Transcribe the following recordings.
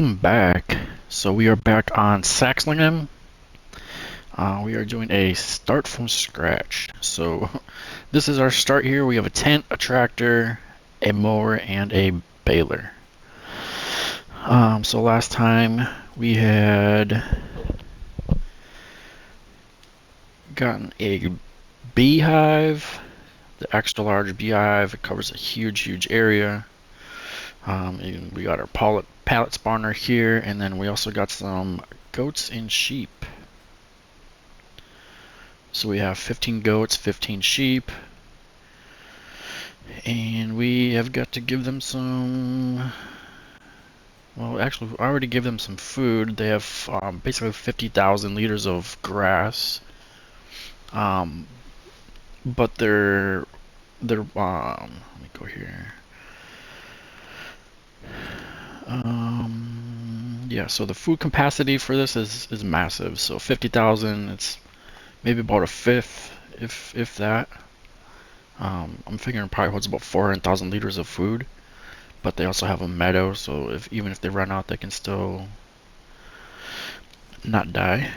welcome back. So we are back on Saxlingham. We are doing a start from scratch. So this is our start here. We have a tent, a tractor, a mower, and a baler. So last time we had gotten a beehive, the extra large beehive. It covers a huge area. And we got our pallet spawner here, and then we also got some goats and sheep. So we have 15 goats, 15 sheep, and we have got to give them some. Well, actually, I already gave them some food. They have basically 50,000 liters of grass, um, but they're let me go here. Yeah, so the food capacity for this is massive. So 50,000, it's maybe about a fifth, if that. I'm figuring it probably holds about 400,000 liters of food, but they also have a meadow, so even if they run out, they can still not die.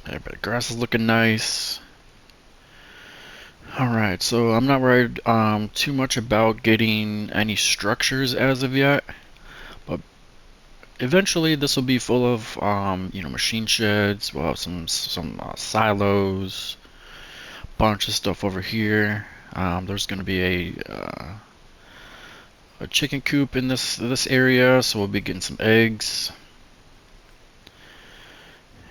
Yeah, but the grass is looking nice. Alright, so I'm not worried too much about getting any structures as of yet, but eventually this will be full of machine sheds. We'll have some silos, bunch of stuff over here. There's going to be a chicken coop in this area, so we'll be getting some eggs.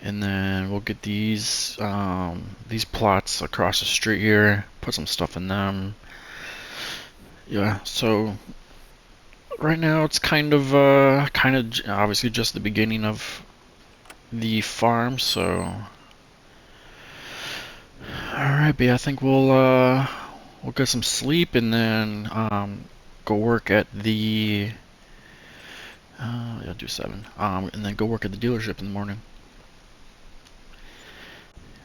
And then we'll get these plots across the street here, put some stuff in them. Yeah, so right now it's kind of obviously just the beginning of the farm, so alright, but yeah, I think we'll get some sleep and then go work at the yeah, do 7. And then go work at the dealership in the morning.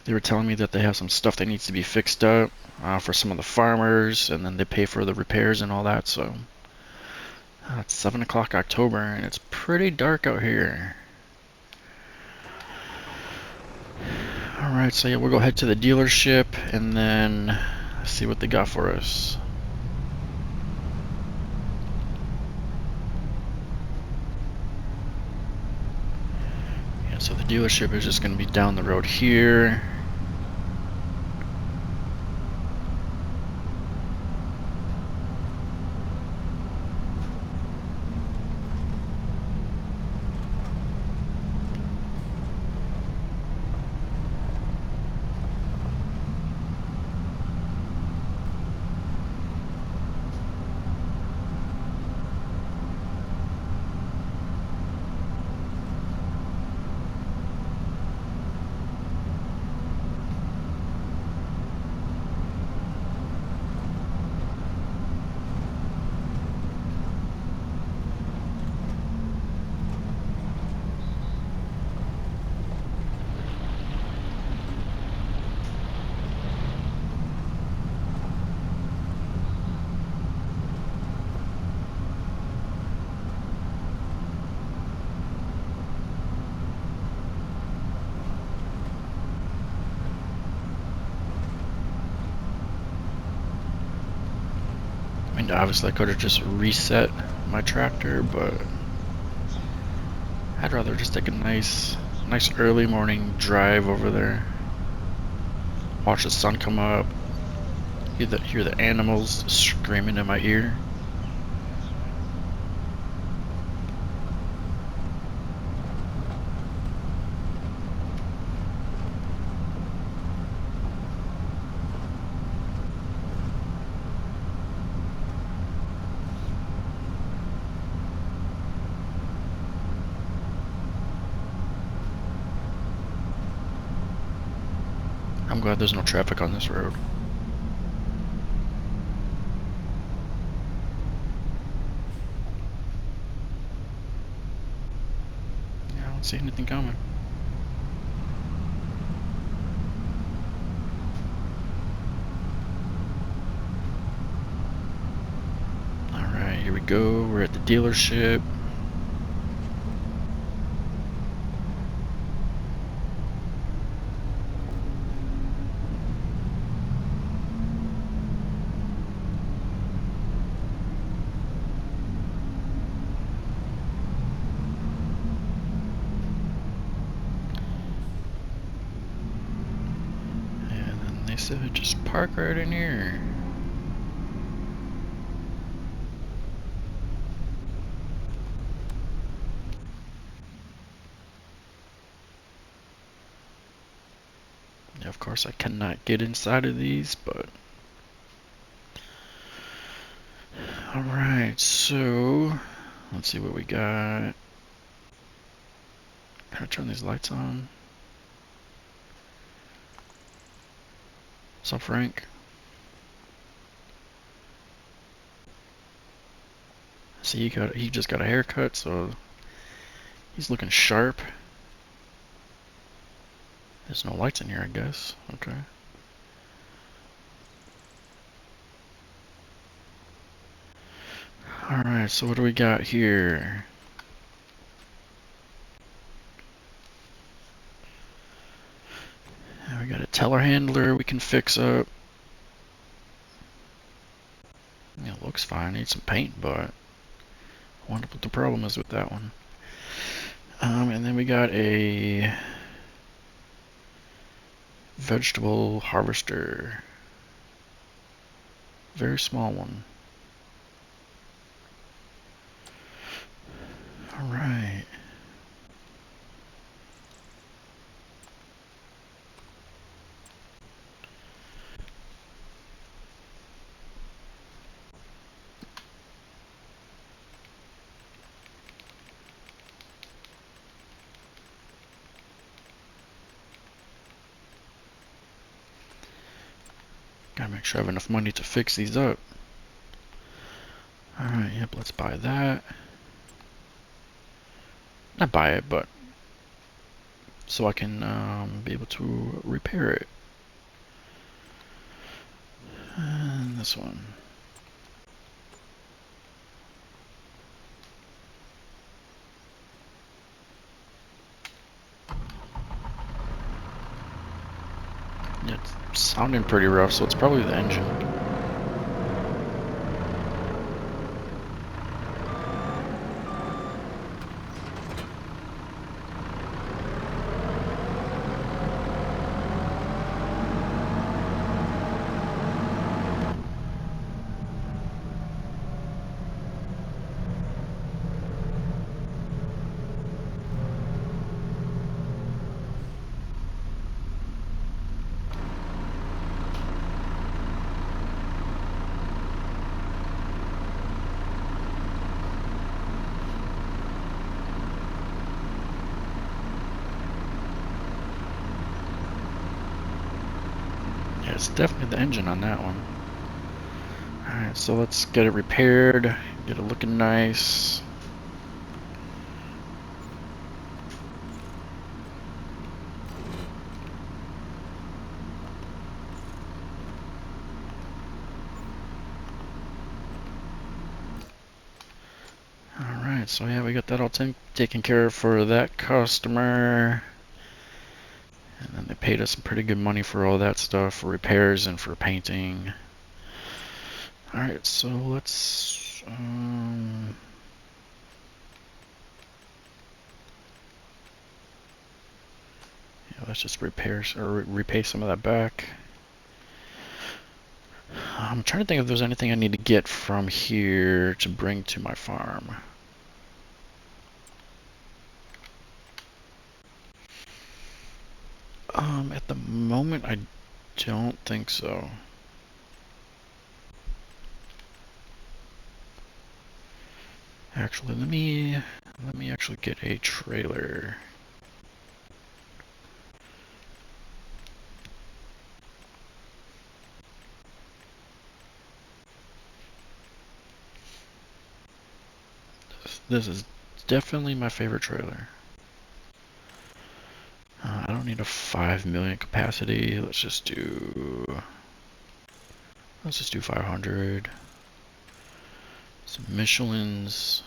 They were telling me that they have some stuff that needs to be fixed up for some of the farmers, and then they pay for the repairs and all that. So it's 7 o'clock October, and it's pretty dark out here. Alright, so yeah, we'll go head to the dealership and then see what they got for us. Yeah, so the dealership is just going to be down the road here. I mean, obviously I could have just reset my tractor, but I'd rather just take a nice early morning drive over there. Watch the sun come up. Hear the animals screaming in my ear. I'm glad there's no traffic on this road. Yeah, I don't see anything coming. Alright, here we go. We're at the dealership. said, just park right in here. Yeah, of course I cannot get inside of these, but... Alright, so... Let's see what we got. Can I turn these lights on? What's up, Frank? See, he just got a haircut, so he's looking sharp. There's no lights in here, I guess. Okay. Alright, so what do we got here? We got a telehandler we can fix up. Yeah, it looks fine. Needs some paint, but I wonder what the problem is with that one. And then we got a vegetable harvester. Very small one. Alright. Gotta make sure I have enough money to fix these up. Alright, yep, let's buy that. Not buy it, but so I can be able to repair it. And this one. Yeah, it's sounding pretty rough, so it's probably the engine. Yeah, it's definitely the engine on that one. Alright, so let's get it repaired, get it looking nice. Alright, so yeah, we got that all taken care of for that customer. And then they paid us some pretty good money for all that stuff, for repairs and for painting. Alright, so let's... yeah, let's just repair or repay some of that back. I'm trying to think if there's anything I need to get from here to bring to my farm. At the moment, I don't think so. Actually, let me actually get a trailer. This is definitely my favorite trailer. I don't need a 5 million capacity. Let's just do 500. Some Michelins.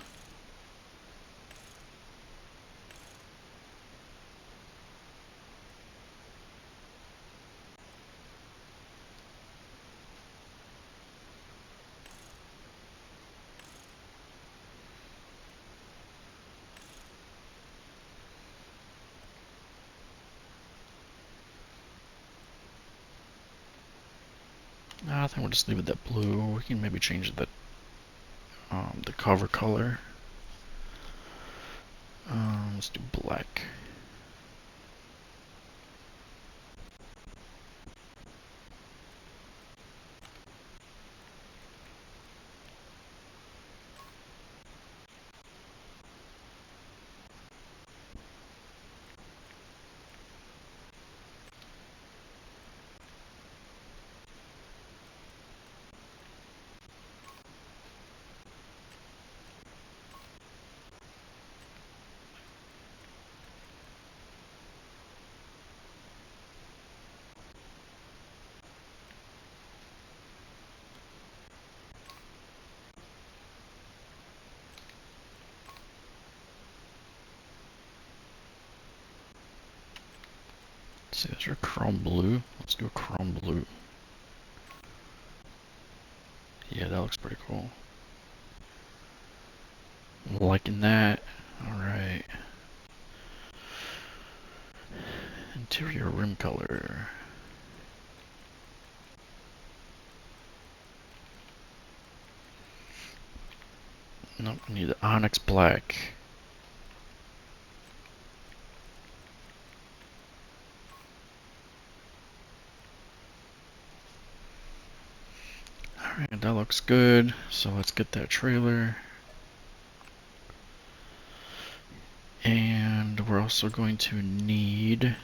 I think we'll just leave it that blue. We can maybe change the cover color. Let's do black. Let's see, there's a chrome blue. Let's do a chrome blue. Yeah, that looks pretty cool. I'm liking that. Alright. Interior rim color. Nope, we need the onyx black. Alright, that looks good. So let's get that trailer. And we're also going to need,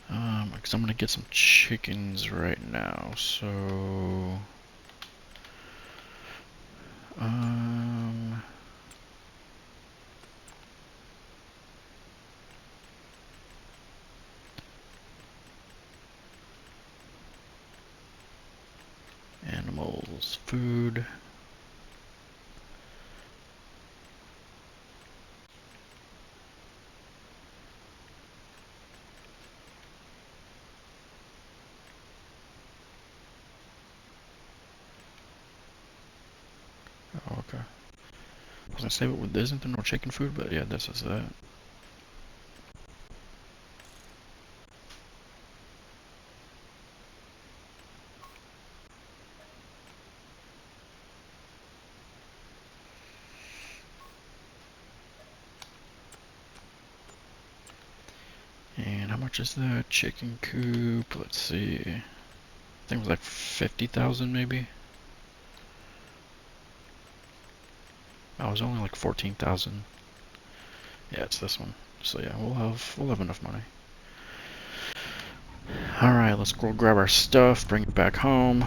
because I'm going to get some chickens right now. So, animals, food. Oh, okay. I was gonna say, isn't there no chicken food? But yeah, this is that. And how much is that chicken coop? Let's see. I think it was like 50,000 maybe. Oh, it was only like 14,000. Yeah, it's this one. So yeah, we'll have enough money. All right, let's go grab our stuff, bring it back home.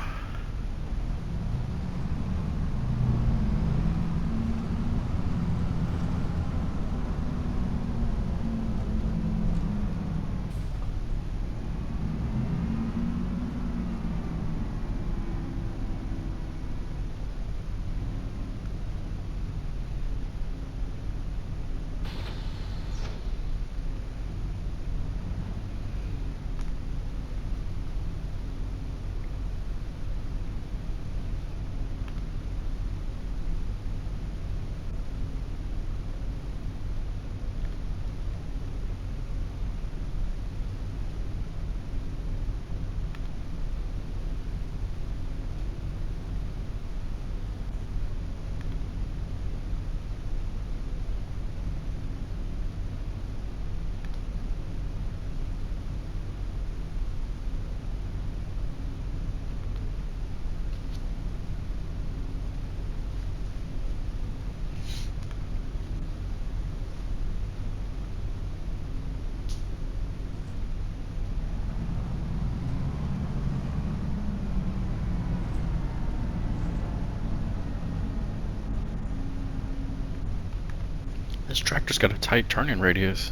This tractor's got a tight turning radius.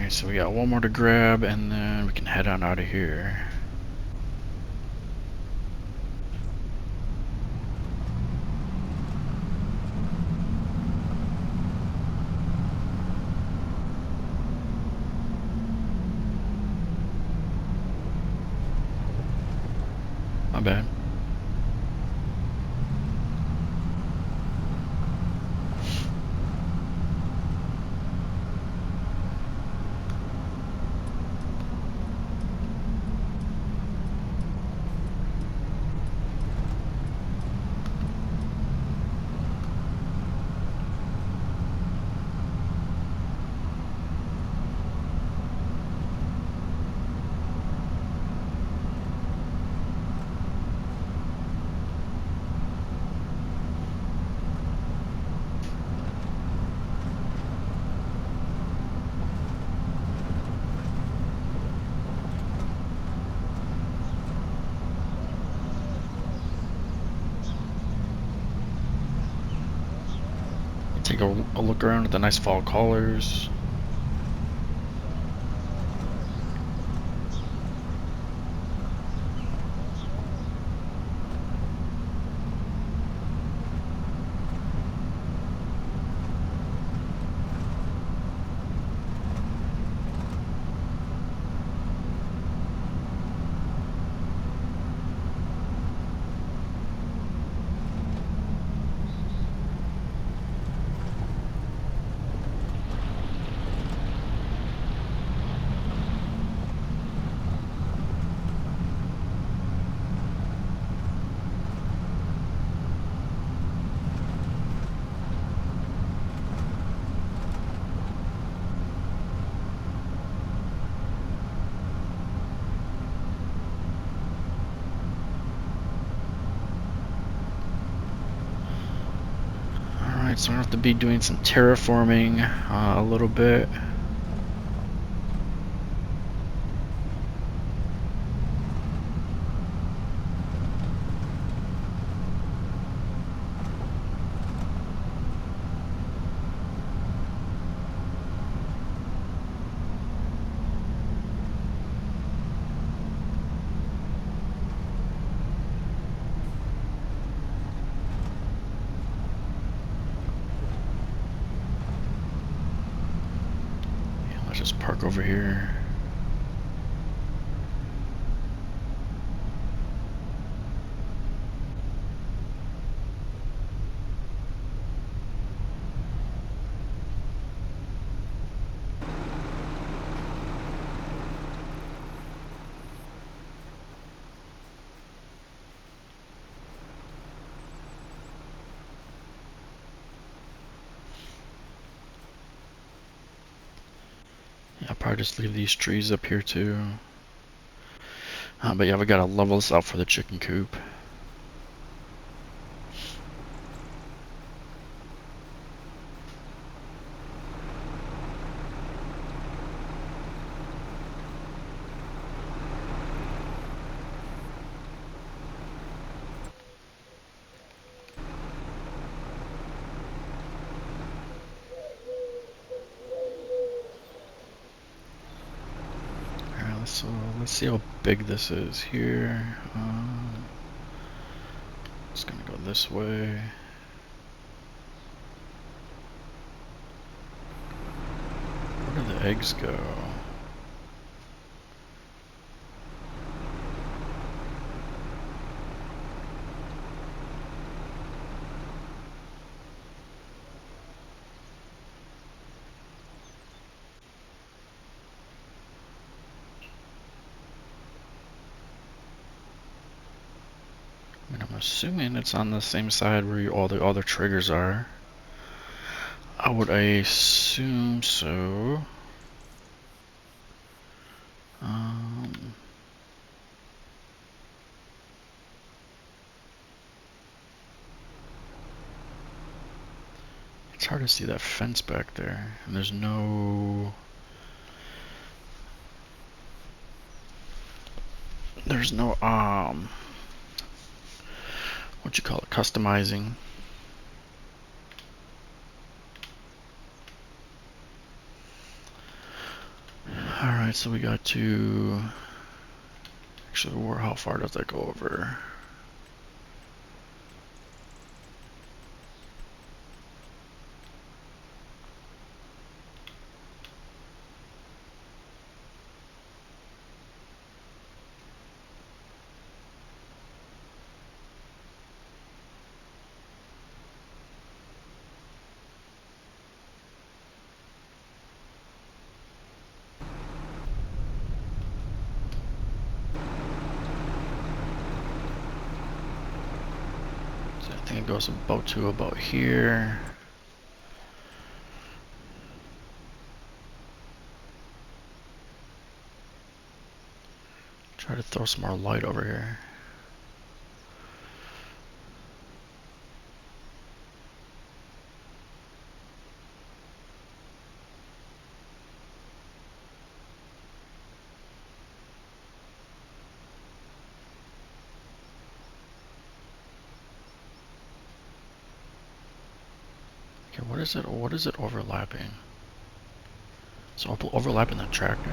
Alright, so we got one more to grab, and then we can head on out of here. My bad. Take a look around at the nice fall colors. Alright, so I'm gonna have to be doing some terraforming a little bit. Let's just park over here. I'll probably just leave these trees up here too. But yeah, we gotta level this out for the chicken coop. So let's see how big this is here. It's gonna go this way. Where do the eggs go? I'm assuming it's on the same side where all the other triggers are. I would assume so. It's hard to see that fence back there, and there's no what you call it, customizing. Alright, so we got to... Actually, how far does that go over? So I think it goes about here. Try to throw some more light over here. Okay, what is it overlapping? So overlapping the tractor.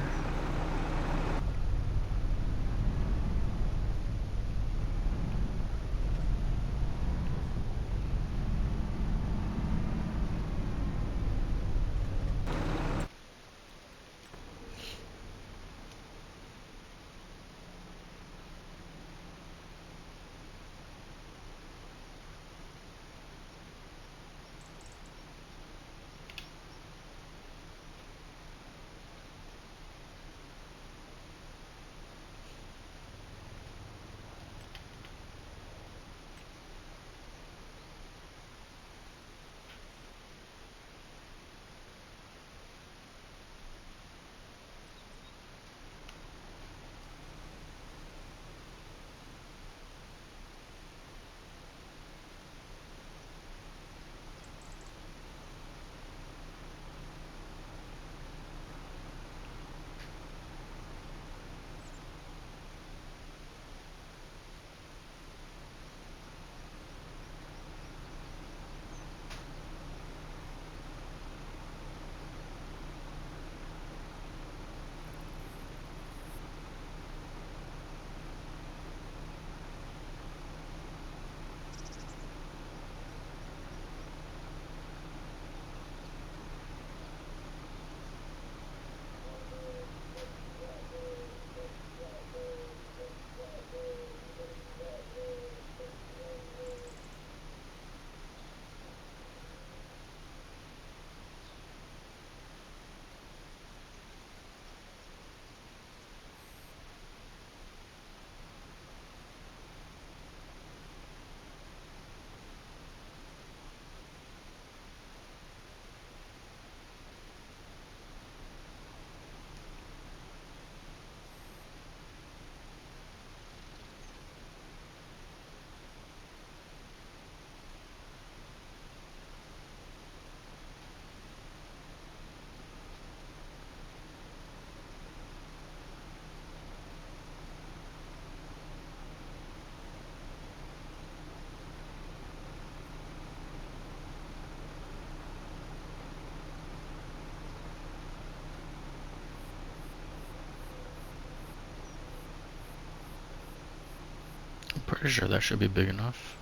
I'm pretty sure that should be big enough.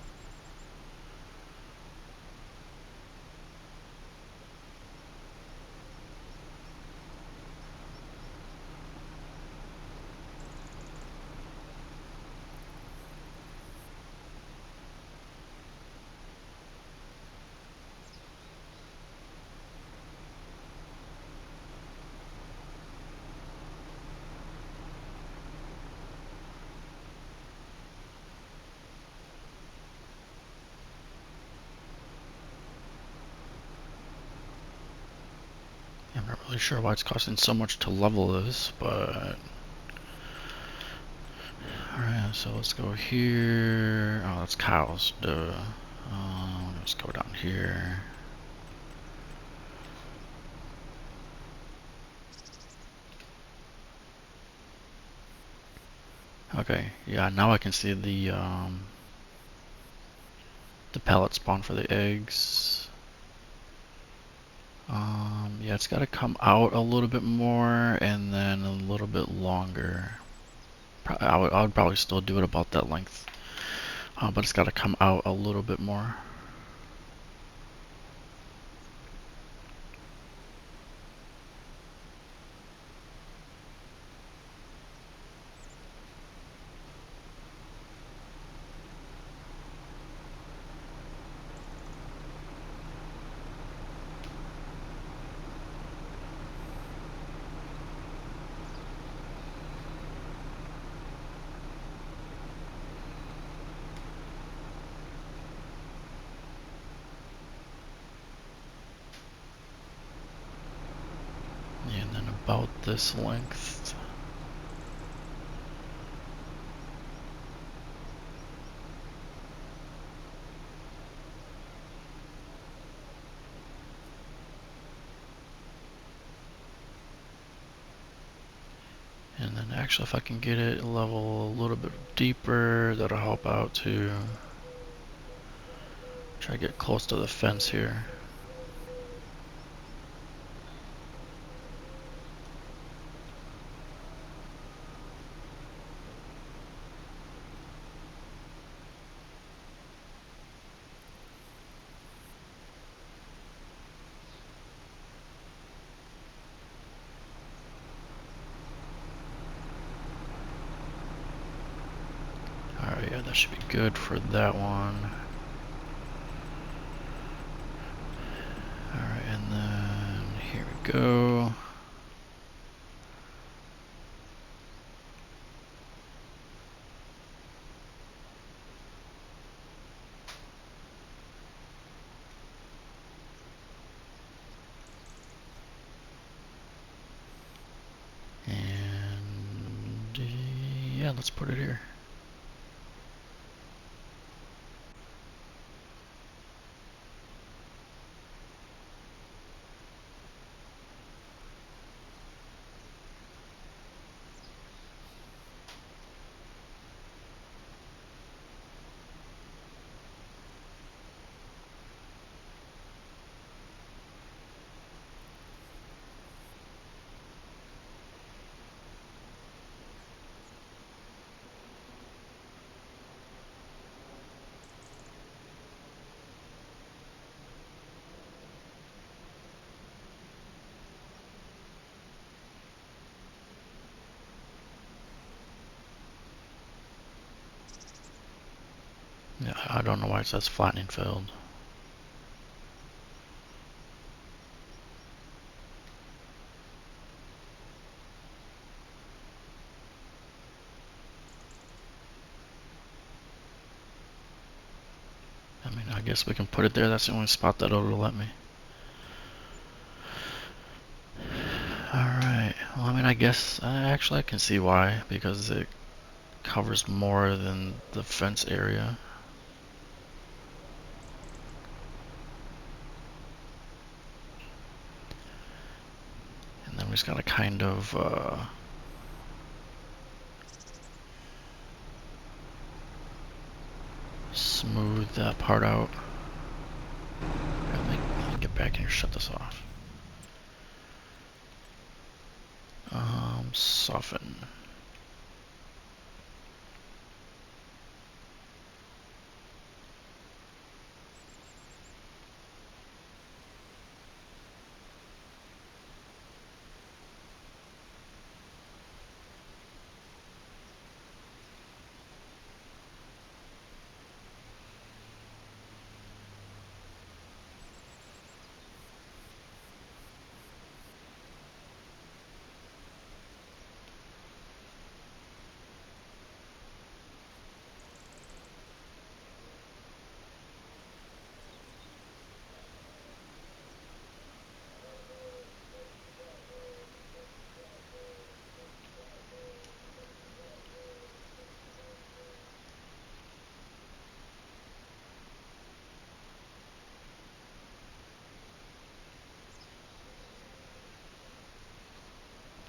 I'm not really sure why it's costing so much to level this, but... Alright, so let's go here. Oh, that's cows, duh. Let's go down here. Okay, yeah, now I can see the pallet spawn for the eggs. Yeah, it's got to come out a little bit more and then a little bit longer. I would probably still do it about that length, but it's got to come out a little bit more. Yeah, and then about this length. And then actually if I can get it level a little bit deeper, that'll help out too. Try to get close to the fence here. Alright, yeah, that should be good for that one. Alright, and then here we go. And yeah, let's put it here. Yeah, I don't know why it says flattening field. I mean, I guess we can put it there. That's the only spot that it'll let me. Alright, well, I mean, I guess, actually I can see why, because it covers more than the fence area. And then we just gotta kind of, smooth that part out. Let me get back in here, shut this off. Soften.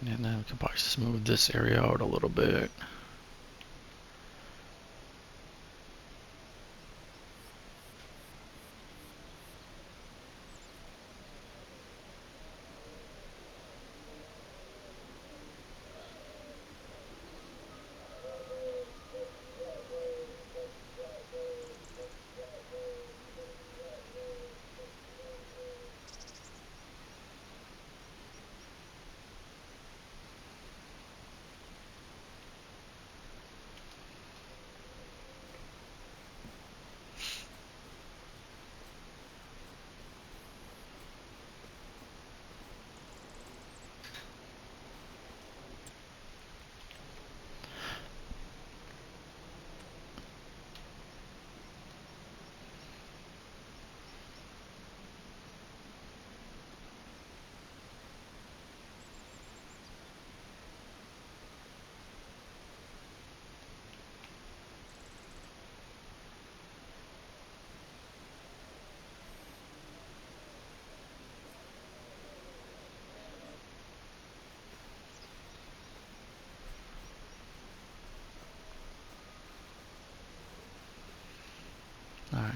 And then we can probably smooth this area out a little bit.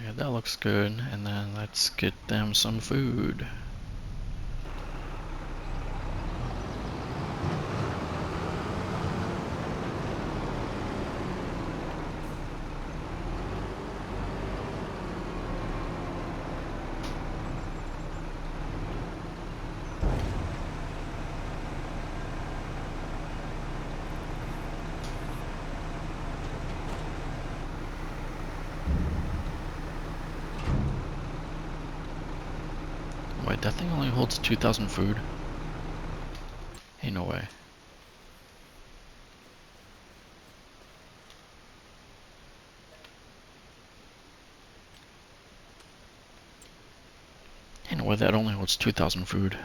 Yeah, that looks good. And then let's get them some food. Wait, that thing only holds 2,000 food? Ain't no way. Ain't no way that only holds 2,000 food.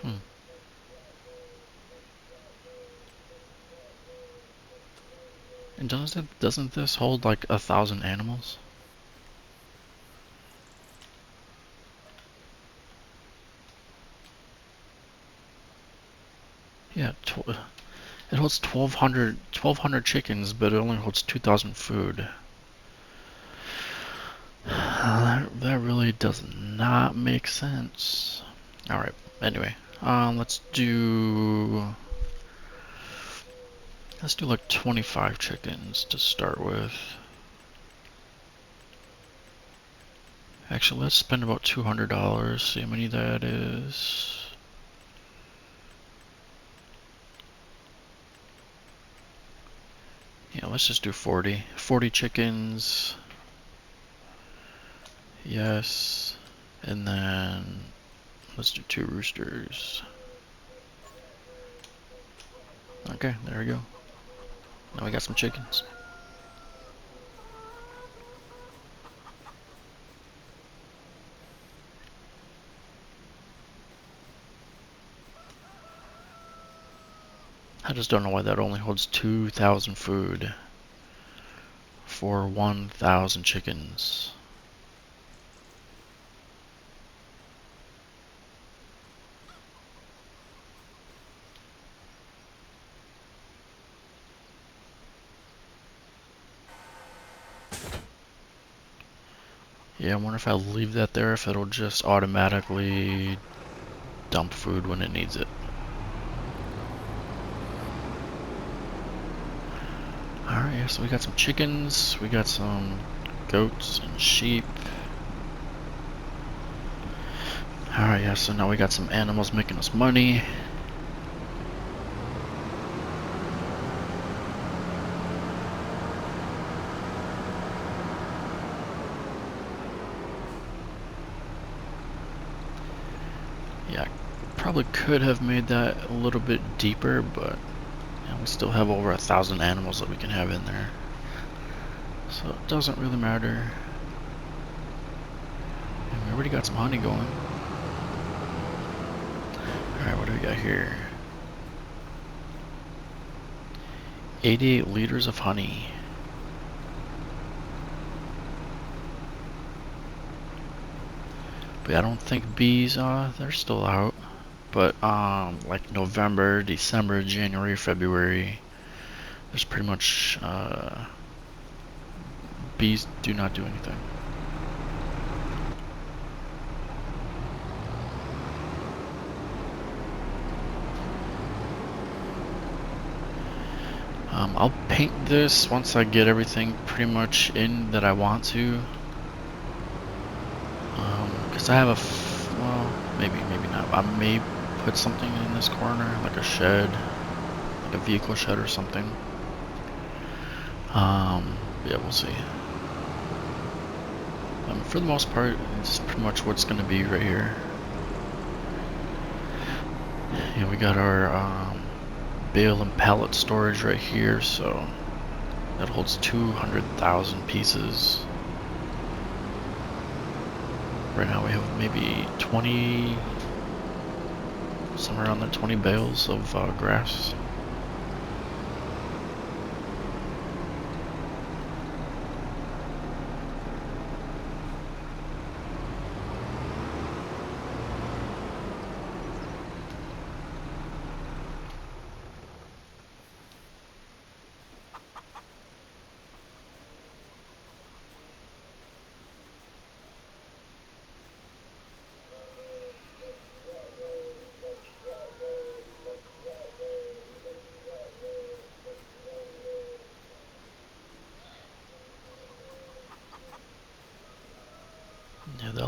Hmm. And doesn't this hold like 1,000 animals? Yeah, it holds 1,200 chickens, but it only holds 2,000 food. That really does not make sense. Alright, anyway, let's do like 25 chickens to start with. Actually, let's spend about $200, see how many that is. Yeah, let's just do 40. 40 chickens. Yes. And then let's do 2 roosters. Okay, there we go. Now we got some chickens. I just don't know why that only holds 2,000 food for 1,000 chickens. Yeah, I wonder if I leave that there, if it'll just automatically dump food when it needs it. Alright, yeah, so we got some chickens, we got some goats and sheep. Alright, yeah, so now we got some animals making us money. Yeah, probably could have made that a little bit deeper, but yeah, we still have over 1,000 animals that we can have in there. So it doesn't really matter. And we already got some honey going. Alright, what do we got here? 88 liters of honey. But I don't think bees, they're still out. But, like November, December, January, February, there's pretty much, bees do not do anything. I'll paint this once I get everything pretty much in that I want to. Because I have well, maybe not. I may put something in this corner, like a shed, like a vehicle shed or something. Yeah, we'll see. For the most part, it's pretty much what's going to be right here. Yeah, we got our bale and pallet storage right here, so that holds 200,000 pieces. Right now we have maybe 20, somewhere around there, 20 bales of grass.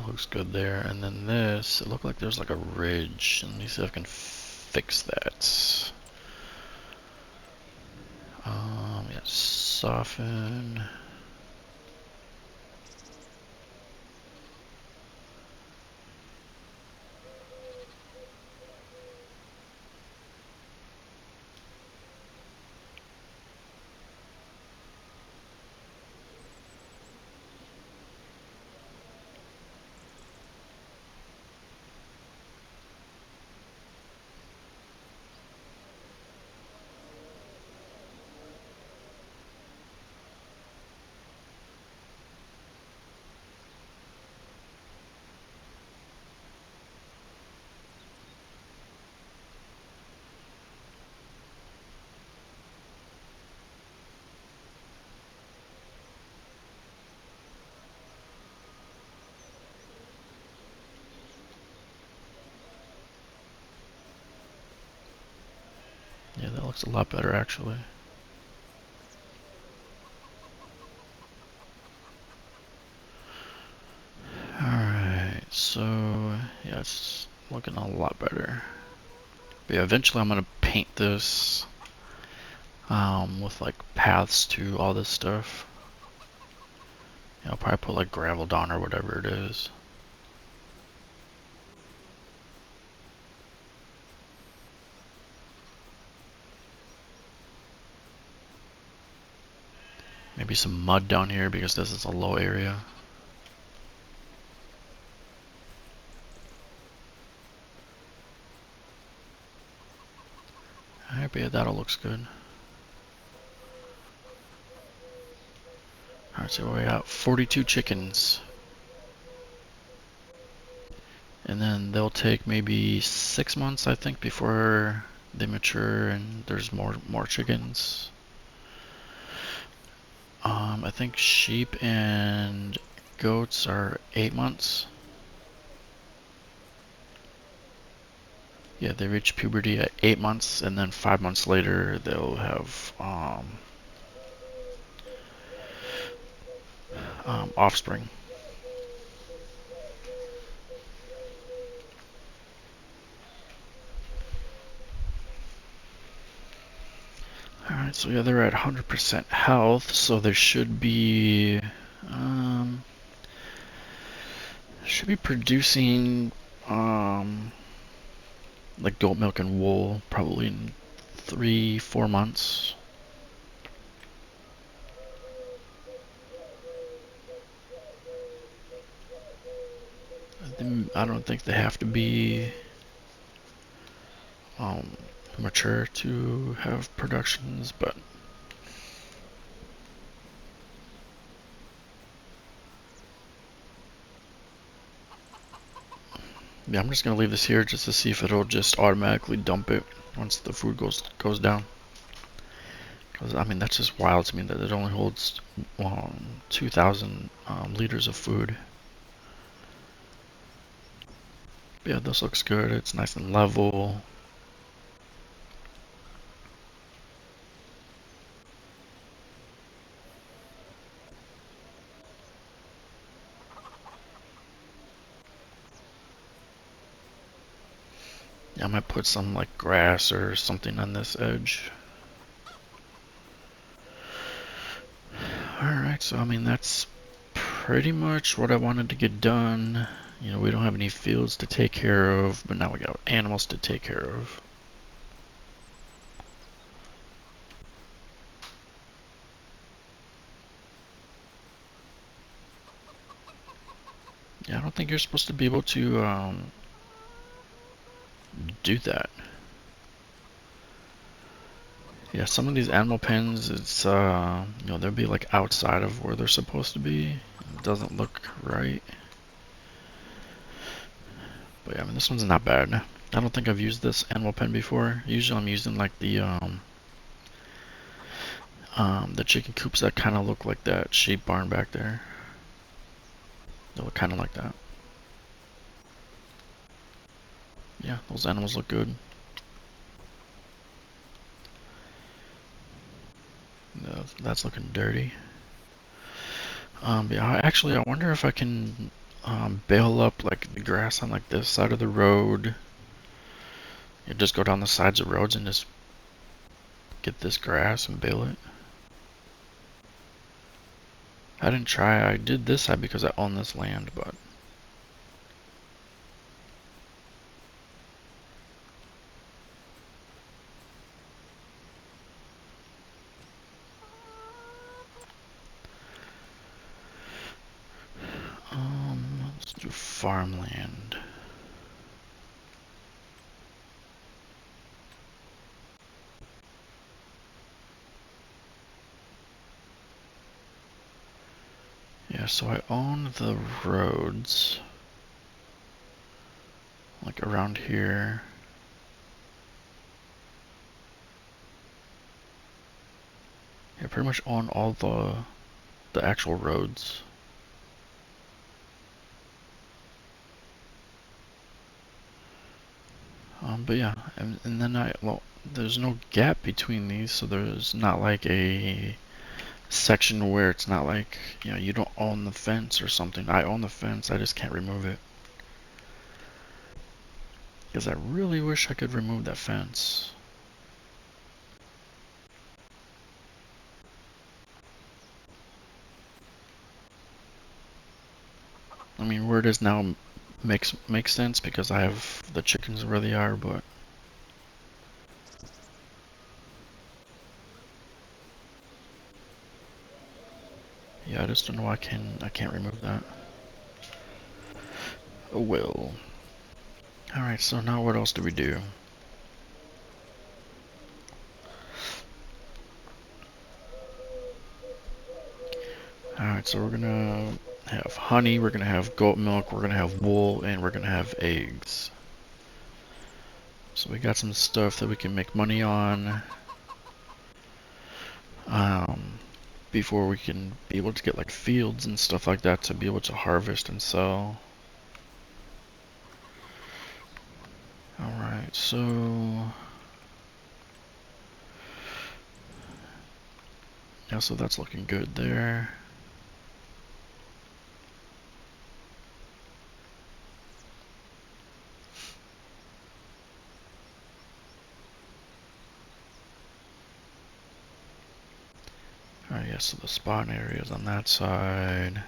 that looks good there. And then this, it looked like there's like a ridge. Let me see if I can fix that. Yeah, soften. Yeah, that looks a lot better actually. Alright, so yeah, it's looking a lot better. But yeah, eventually I'm gonna paint this with like paths to all this stuff. Yeah, I'll probably put like gravel down or whatever it is. Maybe some mud down here because this is a low area. Alright, but yeah, that all looks good. Alright, so we got 42 chickens. And then they'll take maybe 6 months, I think, before they mature and there's more chickens. I think sheep and goats are 8 months. Yeah, they reach puberty at 8 months, and then 5 months later they'll have offspring. Alright, so yeah, they're at 100% health, so they um, should be producing like goat milk and wool probably in 3-4 months. I don't think they have to be um, mature to have productions, but yeah, I'm just gonna leave this here just to see if it'll just automatically dump it once the food goes down. Because I mean that's just wild to me that it only holds 2,000 liters of food. But yeah, this looks good. It's nice and level. Yeah, I might put some like grass or something on this edge. Alright, so I mean that's pretty much what I wanted to get done. You know, we don't have any fields to take care of, but now we got animals to take care of. Yeah, I don't think you're supposed to be able to do that. Yeah, some of these animal pens, it's you know, they'll be like outside of where they're supposed to be. It doesn't look right. But yeah, I mean, this one's not bad. I don't think I've used this animal pen before. Usually I'm using like the chicken coops that kind of look like that sheep barn back there. They look kind of like that. Yeah, those animals look good. That's looking dirty. Yeah, actually, I wonder if I can bale up like the grass on like this side of the road. You just go down the sides of roads and just get this grass and bale it. I didn't try. I did this side because I own this land, but let's do farmland. Yeah, so I own the roads like around here. I pretty much own all the actual roads. But yeah, and then well, there's no gap between these, so there's not like a section where it's not like, you don't own the fence or something. I own the fence, I just can't remove it. Because I really wish I could remove that fence. I mean, where it is now makes sense because I have the chickens where they are, but yeah, I just don't know why I can't remove that. Oh well. Alright, so now what else do we do? Alright, so we're gonna have honey, we're gonna have goat milk, we're gonna have wool, and we're gonna have eggs. So we got some stuff that we can make money on. Before we can be able to get like fields and stuff like that to be able to harvest and sell. Alright, so yeah, so that's looking good there. Alright, yeah, so the spawn area is on that side.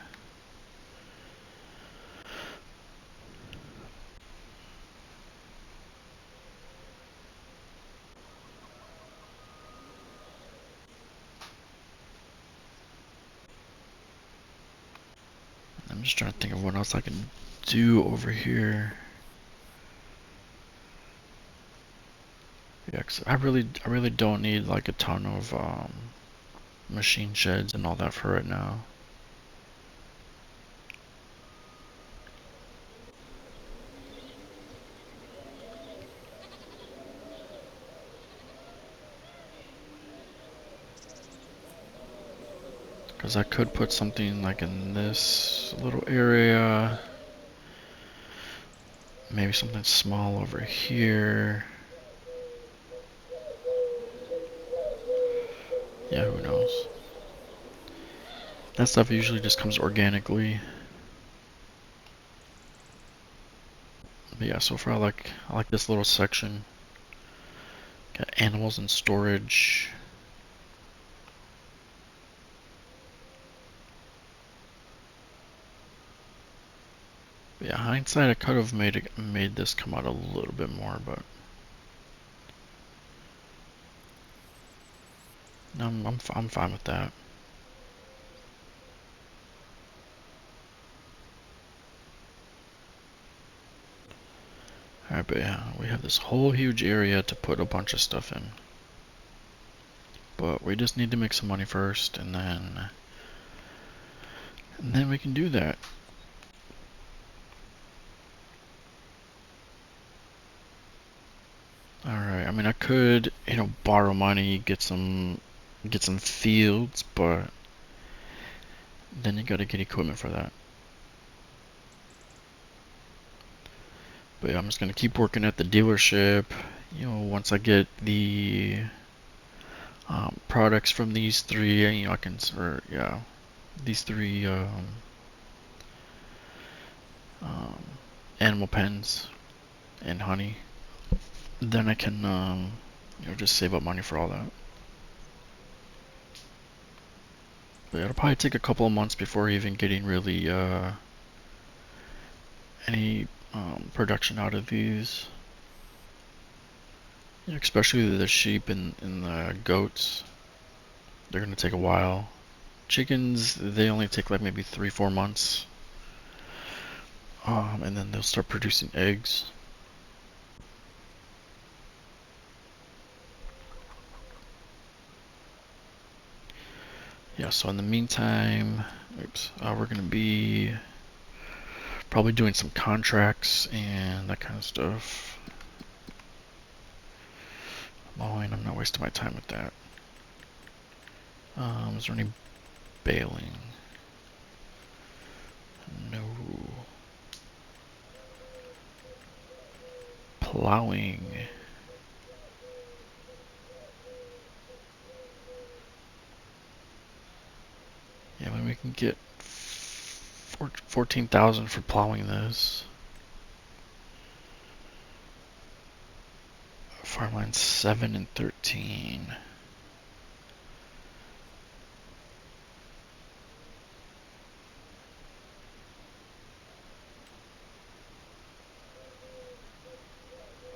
I'm just trying to think of what else I can do over here. Yeah, 'cause I really don't need like a ton of machine sheds and all that for right now. Because I could put something like in this little area. Maybe something small over here. Yeah, who knows? That stuff usually just comes organically. But yeah, so far I like this little section. Got animals in storage. But yeah, hindsight, I could have made this come out a little bit more, but no, I'm fine with that. Alright, but yeah, we have this whole huge area to put a bunch of stuff in. But we just need to make some money first, and then we can do that. Alright, I mean I could, borrow money, get some fields, but then you gotta get equipment for that. But yeah, I'm just gonna keep working at the dealership. Once I get the products from these three, I can, or yeah, these three um, animal pens and honey. Then I can, just save up money for all that. But it'll probably take a couple of months before even getting really any production out of these. Especially the sheep and the goats. They're gonna take a while. Chickens, they only take like maybe 3-4 months. And then they'll start producing eggs. Yeah, so in the meantime, we're gonna be probably doing some contracts and that kind of stuff. Mowing, I'm not wasting my time with that. Is there any baling? No. Plowing. Yeah, maybe we can get 14,000 for plowing this. Farmland 7 and 13.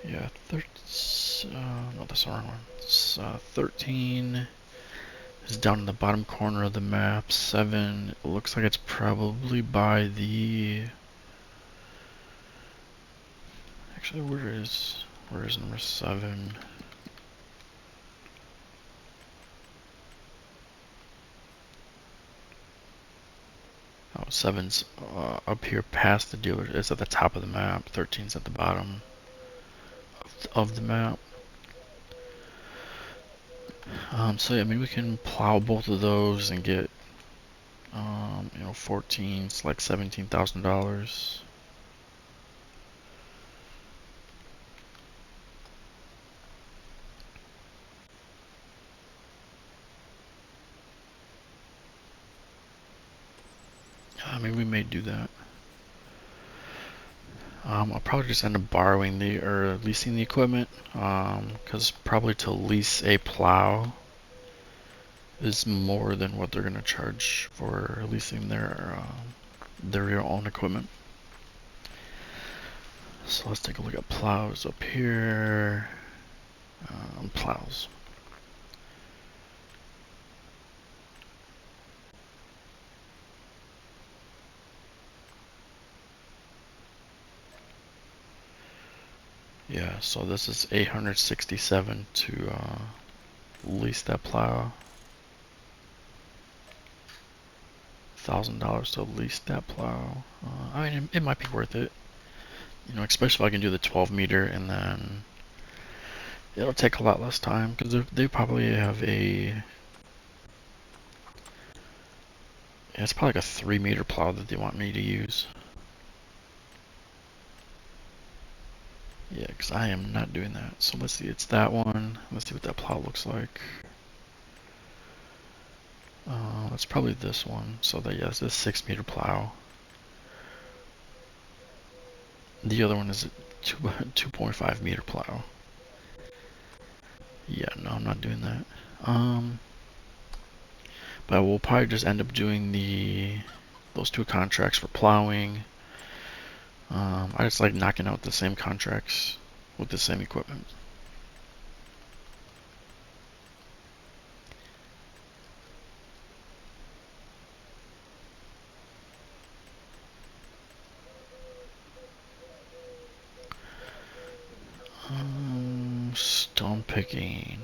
Yeah, no, that's the wrong one. It's, 13 is down in the bottom corner of the map. 7, it looks like it's probably by the... Actually, where is number 7? Oh, 7's up here past the dealer. It's at the top of the map. 13's at the bottom of the map. So yeah, maybe we can plow both of those and get, 14's like $17,000. Maybe we may do that. I'll probably just end up borrowing or leasing the equipment, because probably to lease a plow is more than what they're gonna charge for leasing their own equipment. So let's take a look at plows up here. Plows. Yeah, so this is 867 to lease that plow. $1,000 to lease that plow. I mean, it might be worth it. Especially if I can do the 12 meter, and then it'll take a lot less time because they probably have a... It's probably like a 3 meter plow that they want me to use. Yeah, because I am not doing that. So let's see, it's that one. Let's see what that plow looks like. It's probably this one. So that, yeah, it's a 6 meter plow. The other one is a 2.5 meter plow. Yeah, no, I'm not doing that. But we'll probably just end up doing those 2 contracts for plowing. I just like knocking out the same contracts with the same equipment. Stone picking.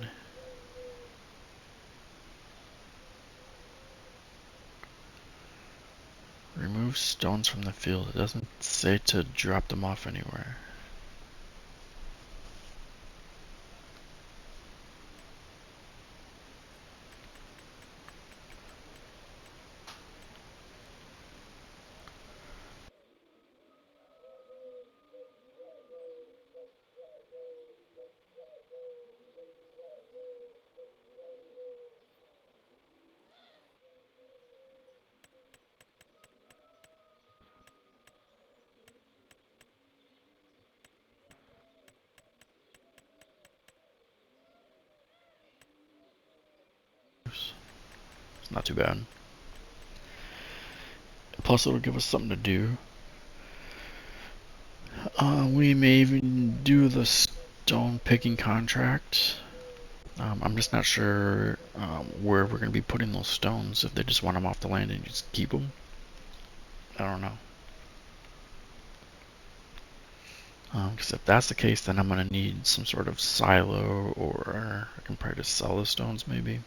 Remove stones from the field. It doesn't say to drop them off anywhere. It's not too bad. Plus, it'll give us something to do. We may even do the stone picking contract. I'm just not sure where we're going to be putting those stones. If they just want them off the land and just keep them. I don't know. Because if that's the case, then I'm going to need some sort of silo, or I can probably just sell the stones maybe.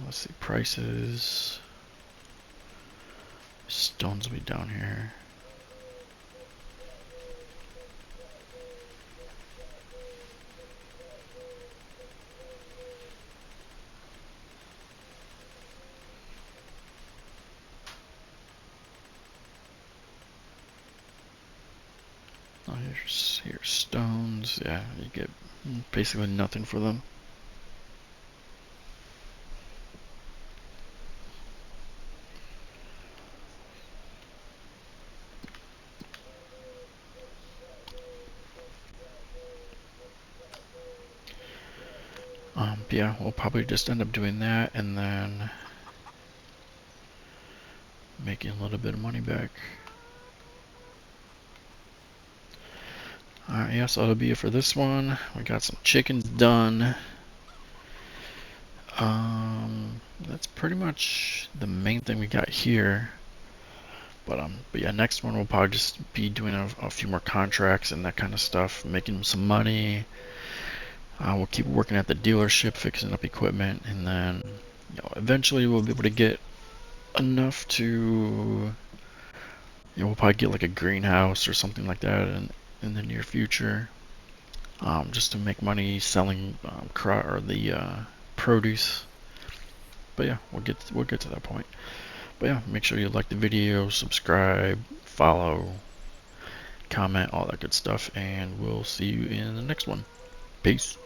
Let's see, prices. Stones will be down here. Oh, here's stones. Yeah, you get basically nothing for them. But yeah, we'll probably just end up doing that and then making a little bit of money back. Alright, yeah, so that'll be it for this one. We got some chickens done. That's pretty much the main thing we got here. But yeah, next one we'll probably just be doing a few more contracts and that kind of stuff, making some money. We'll keep working at the dealership, fixing up equipment, and then eventually we'll be able to get enough to, we'll probably get like a greenhouse or something like that in the near future, just to make money selling the produce. But yeah, we'll get to that point. But yeah, make sure you like the video, subscribe, follow, comment, all that good stuff, and we'll see you in the next one. Peace.